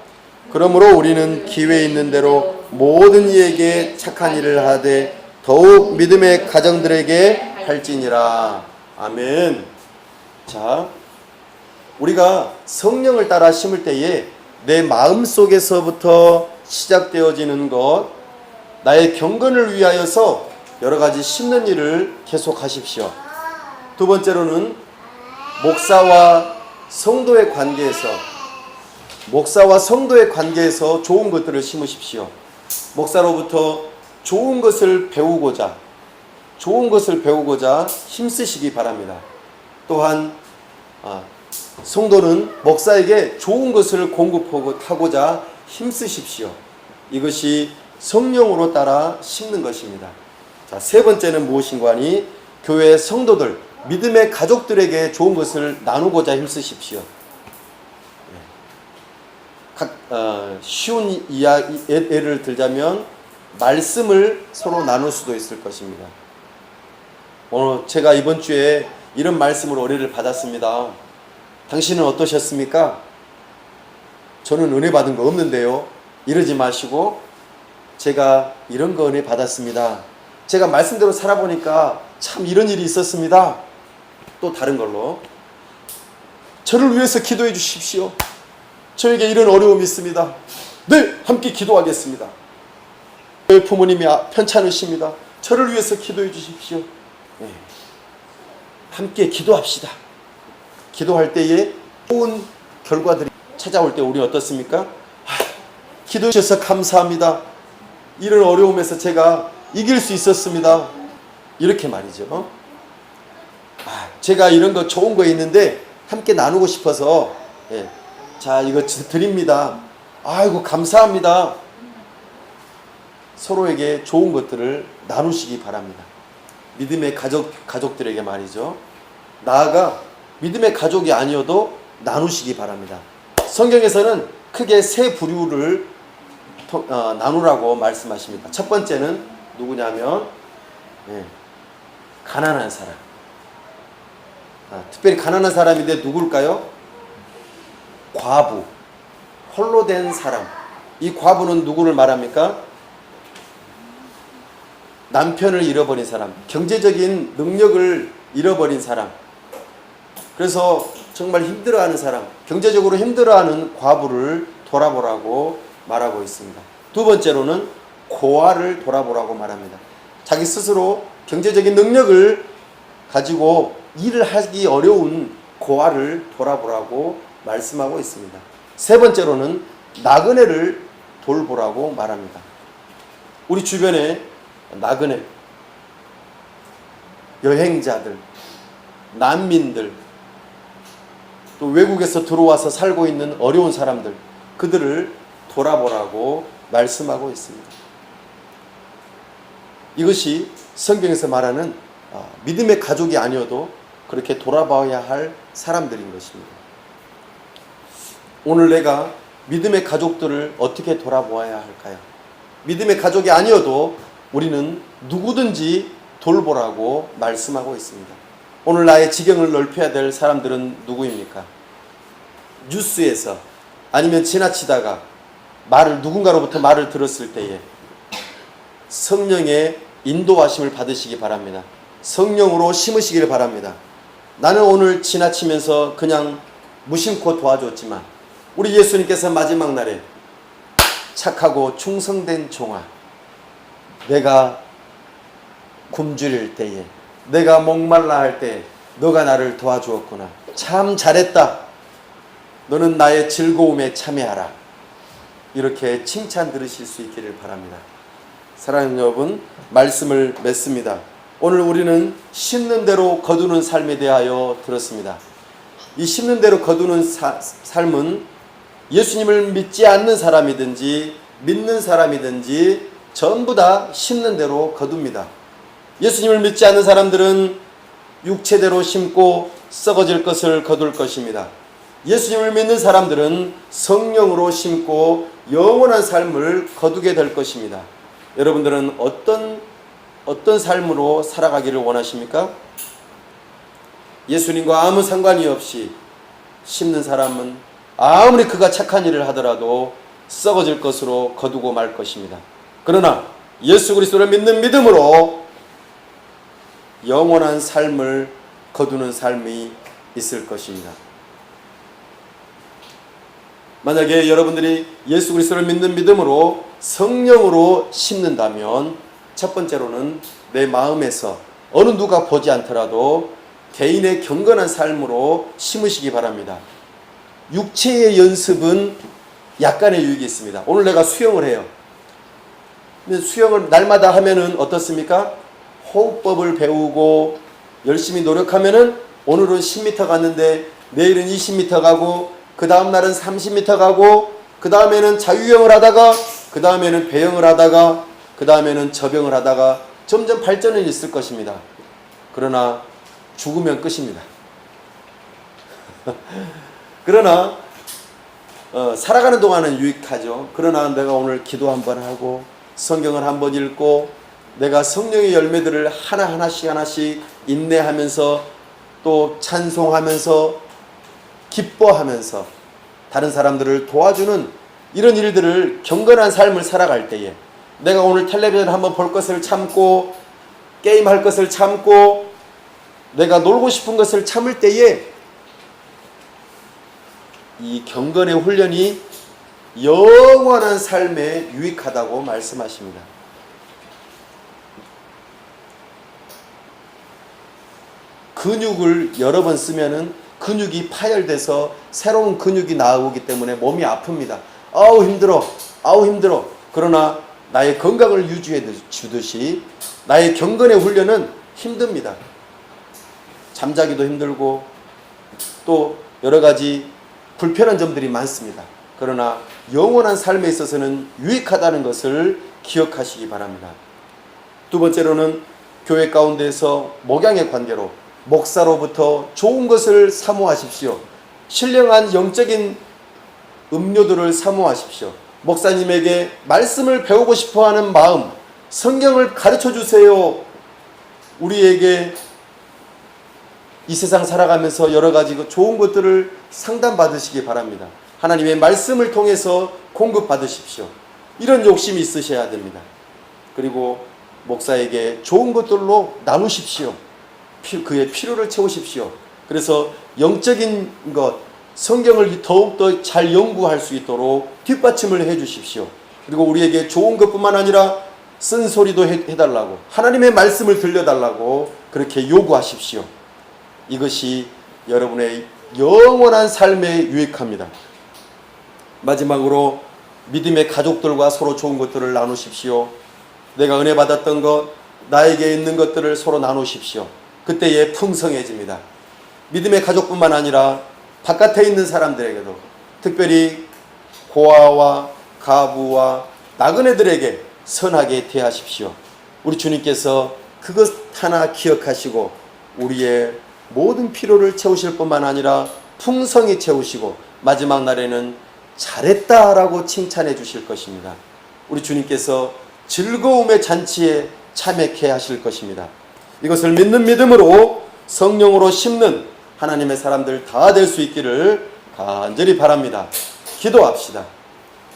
그러므로 우리는 기회 있는 대로 모든 이에게 착한 일을 하되 더욱 믿음의 가정들에게 할지니라. 아멘. 자, 우리가 성령을 따라 심을 때에 내 마음속에서부터 시작되어지는 것, 나의 경건을 위하여서 여러 가지 심는 일을 계속 하십시오. 두 번째로는 목사와 성도의 관계에서 좋은 것들을 심으십시오. 목사로부터 좋은 것을 배우고자 힘쓰시기 바랍니다. 또한 성도는 목사에게 좋은 것을 공급하고자 힘쓰십시오. 이것이 성령으로 따라 심는 것입니다. 자, 세 번째는 무엇인가 하니 교회 성도들, 믿음의 가족들에게 좋은 것을 나누고자 힘쓰십시오. 쉬운 예를 들자면 말씀을 서로 나눌 수도 있을 것입니다. 오늘 제가 이번 주에 이런 말씀을 의뢰를 받았습니다. 당신은 어떠셨습니까? 저는 은혜 받은 거 없는데요. 이러지 마시고 제가 이런 거 은혜 받았습니다. 제가 말씀대로 살아보니까 참 이런 일이 있었습니다. 또 다른 걸로 저를 위해서 기도해 주십시오. 저에게 이런 어려움이 있습니다. 네, 함께 기도하겠습니다. 저희 부모님이 편찮으십니다. 저를 위해서 기도해 주십시오. 네. 함께 기도합시다. 기도할 때에 좋은 결과들이 찾아올 때 우리 어떻습니까? 기도해 주셔서 감사합니다. 이런 어려움에서 제가 이길 수 있었습니다. 이렇게 말이죠. 제가 이런 거 좋은 거 있는데 함께 나누고 싶어서 자, 이거 드립니다. 아이고 감사합니다. 서로에게 좋은 것들을 나누시기 바랍니다. 믿음의 가족들에게 말이죠. 나아가 믿음의 가족이 아니어도 나누시기 바랍니다. 성경에서는 크게 세 부류를 나누라고 말씀하십니다. 첫 번째는 누구냐면 가난한 사람. 특별히 가난한 사람인데 누굴까요? 과부, 홀로 된 사람. 이 과부는 누구를 말합니까? 남편을 잃어버린 사람, 경제적인 능력을 잃어버린 사람, 그래서 정말 힘들어하는 사람, 경제적으로 힘들어하는 과부를 돌아보라고 말하고 있습니다. 두 번째로는 고아를 돌아보라고 말합니다. 자기 스스로 경제적인 능력을 가지고 일을 하기 어려운 고아를 돌아보라고 말씀하고 있습니다. 세 번째로는 나그네를 돌보라고 말합니다. 우리 주변에 나그네, 여행자들, 난민들, 또 외국에서 들어와서 살고 있는 어려운 사람들, 그들을 돌아보라고 말씀하고 있습니다. 이것이 성경에서 말하는 믿음의 가족이 아니어도 그렇게 돌아봐야 할 사람들인 것입니다. 오늘 내가 믿음의 가족들을 어떻게 돌아보아야 할까요? 믿음의 가족이 아니어도 우리는 누구든지 돌보라고 말씀하고 있습니다. 오늘 나의 지경을 넓혀야 될 사람들은 누구입니까? 뉴스에서 아니면 지나치다가 누군가로부터 말을 들었을 때에 성령의 인도하심을 받으시기 바랍니다. 성령으로 심으시길 바랍니다. 나는 오늘 지나치면서 그냥 무심코 도와줬지만 우리 예수님께서 마지막 날에 착하고 충성된 종아, 내가 굶주릴 때에, 내가 목말라 할 때 너가 나를 도와주었구나. 참 잘했다. 너는 나의 즐거움에 참여하라. 이렇게 칭찬 들으실 수 있기를 바랍니다. 사랑하는 여러분, 말씀을 맺습니다. 오늘 우리는 심는 대로 거두는 삶에 대하여 들었습니다. 이 심는 대로 거두는 삶은 예수님을 믿지 않는 사람이든지 믿는 사람이든지 전부 다 심는 대로 거둡니다. 예수님을 믿지 않는 사람들은 육체대로 심고 썩어질 것을 거둘 것입니다. 예수님을 믿는 사람들은 성령으로 심고 영원한 삶을 거두게 될 것입니다. 여러분들은 어떤 삶으로 살아가기를 원하십니까? 예수님과 아무 상관이 없이 심는 사람은 아무리 그가 착한 일을 하더라도 썩어질 것으로 거두고 말 것입니다. 그러나 예수 그리스도를 믿는 믿음으로 영원한 삶을 거두는 삶이 있을 것입니다. 만약에 여러분들이 예수 그리스도를 믿는 믿음으로 성령으로 심는다면 첫 번째로는 내 마음에서 어느 누가 보지 않더라도 개인의 경건한 삶으로 심으시기 바랍니다. 육체의 연습은 약간의 유익이 있습니다. 오늘 내가 수영을 해요. 근데 수영을 날마다 하면은 어떻습니까? 호흡법을 배우고 열심히 노력하면은 오늘은 10m 갔는데 내일은 20m 가고 그 다음 날은 30m 가고 그 다음에는 자유형을 하다가 그 다음에는 배영을 하다가 그 다음에는 저병을 하다가 점점 발전은 있을 것입니다. 그러나 죽으면 끝입니다. 그러나 살아가는 동안은 유익하죠. 그러나 내가 오늘 기도 한번 하고 성경을 한번 읽고 내가 성령의 열매들을 하나씩 인내하면서 또 찬송하면서 기뻐하면서 다른 사람들을 도와주는 이런 일들을 경건한 삶을 살아갈 때에 내가 오늘 텔레비전 한번 볼 것을 참고 게임할 것을 참고 내가 놀고 싶은 것을 참을 때에 이 경건의 훈련이 영원한 삶에 유익하다고 말씀하십니다. 근육을 여러 번 쓰면은 근육이 파열돼서 새로운 근육이 나오기 때문에 몸이 아픕니다. 아우 힘들어. 그러나 나의 건강을 유지해 주듯이 나의 경건의 훈련은 힘듭니다. 잠자기도 힘들고 또 여러 가지 불편한 점들이 많습니다. 그러나 영원한 삶에 있어서는 유익하다는 것을 기억하시기 바랍니다. 두 번째로는 교회 가운데서 목양의 관계로 목사로부터 좋은 것을 사모하십시오. 신령한 영적인 음료들을 사모하십시오. 목사님에게 말씀을 배우고 싶어하는 마음, 성경을 가르쳐 주세요. 우리에게 이 세상 살아가면서 여러 가지 좋은 것들을 상담받으시기 바랍니다. 하나님의 말씀을 통해서 공급받으십시오. 이런 욕심이 있으셔야 됩니다. 그리고 목사에게 좋은 것들로 나누십시오. 그의 필요를 채우십시오. 그래서 영적인 것, 성경을 더욱더 잘 연구할 수 있도록 뒷받침을 해주십시오. 그리고 우리에게 좋은 것뿐만 아니라 쓴소리도 해달라고, 하나님의 말씀을 들려달라고 그렇게 요구하십시오. 이것이 여러분의 영원한 삶에 유익합니다. 마지막으로 믿음의 가족들과 서로 좋은 것들을 나누십시오. 내가 은혜 받았던 것, 나에게 있는 것들을 서로 나누십시오. 그때에 풍성해집니다. 믿음의 가족뿐만 아니라 바깥에 있는 사람들에게도, 특별히 고아와 가부와 나그네들에게 선하게 대하십시오. 우리 주님께서 그것 하나 기억하시고 우리의 모든 필요를 채우실 뿐만 아니라 풍성히 채우시고 마지막 날에는 잘했다라고 칭찬해 주실 것입니다. 우리 주님께서 즐거움의 잔치에 참여케 하실 것입니다. 이것을 믿는 믿음으로 성령으로 심는 하나님의 사람들 다 될 수 있기를 간절히 바랍니다. 기도합시다.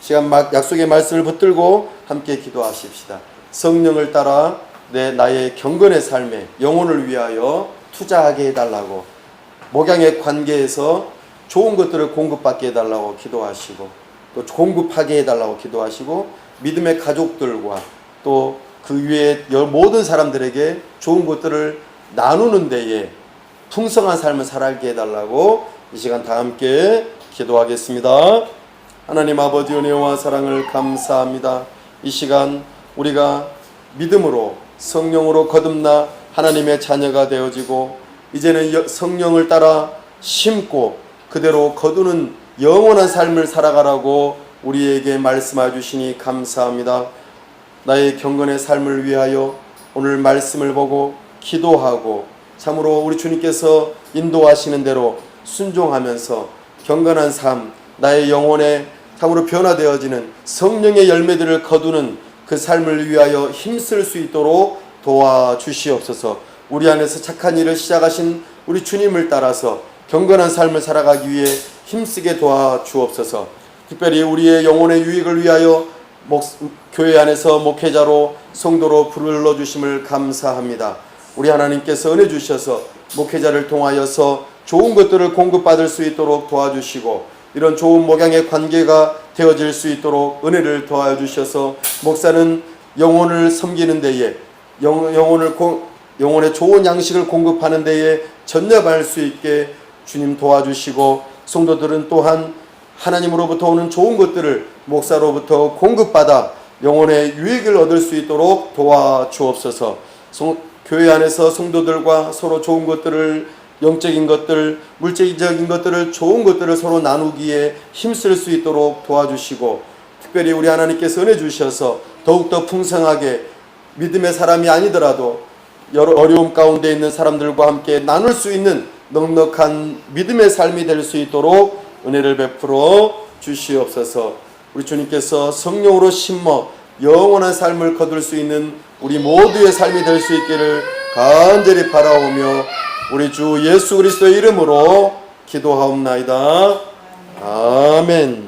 시간 약속의 말씀을 붙들고 함께 기도하십시다. 성령을 따라 나의 경건의 삶에 영혼을 위하여 투자하게 해달라고, 목양의 관계에서 좋은 것들을 공급받게 해달라고 기도하시고, 또 공급하게 해달라고 기도하시고, 믿음의 가족들과 또 그 위에 모든 사람들에게 좋은 것들을 나누는 데에 풍성한 삶을 살게 해달라고 이 시간 다 함께 기도하겠습니다. 하나님 아버지 은혜와 사랑을 감사합니다. 이 시간 우리가 믿음으로 성령으로 거듭나 하나님의 자녀가 되어지고 이제는 성령을 따라 심고 그대로 거두는 영원한 삶을 살아가라고 우리에게 말씀해 주시니 감사합니다. 나의 경건의 삶을 위하여 오늘 말씀을 보고 기도하고 참으로 우리 주님께서 인도하시는 대로 순종하면서 경건한 삶, 나의 영혼에 참으로 변화되어지는 성령의 열매들을 거두는 그 삶을 위하여 힘쓸 수 있도록 도와주시옵소서. 우리 안에서 착한 일을 시작하신 우리 주님을 따라서 경건한 삶을 살아가기 위해 힘쓰게 도와주옵소서. 특별히 우리의 영혼의 유익을 위하여 교회 안에서 목회자로 성도로 불러주심을 감사합니다. 우리 하나님께서 은혜 주셔서 목회자를 통하여서 좋은 것들을 공급받을 수 있도록 도와주시고 이런 좋은 목양의 관계가 되어질 수 있도록 은혜를 도와주셔서 목사는 영혼을 섬기는 데에 영혼을 영혼의 좋은 양식을 공급하는 데에 전념할 수 있게 주님 도와주시고, 성도들은 또한 하나님으로부터 오는 좋은 것들을 목사로부터 공급받아 영혼의 유익을 얻을 수 있도록 도와주옵소서. 교회 안에서 성도들과 서로 좋은 것들을, 영적인 것들, 물질적인 것들을, 좋은 것들을 서로 나누기에 힘쓸 수 있도록 도와주시고, 특별히 우리 하나님께서 은혜 주셔서 더욱더 풍성하게 믿음의 사람이 아니더라도 여러 어려움 가운데 있는 사람들과 함께 나눌 수 있는 넉넉한 믿음의 삶이 될 수 있도록 은혜를 베풀어 주시옵소서. 우리 주님께서 성령으로 심어 영원한 삶을 거둘 수 있는 우리 모두의 삶이 될 수 있기를 간절히 바라오며 우리 주 예수 그리스도의 이름으로 기도하옵나이다. 아멘.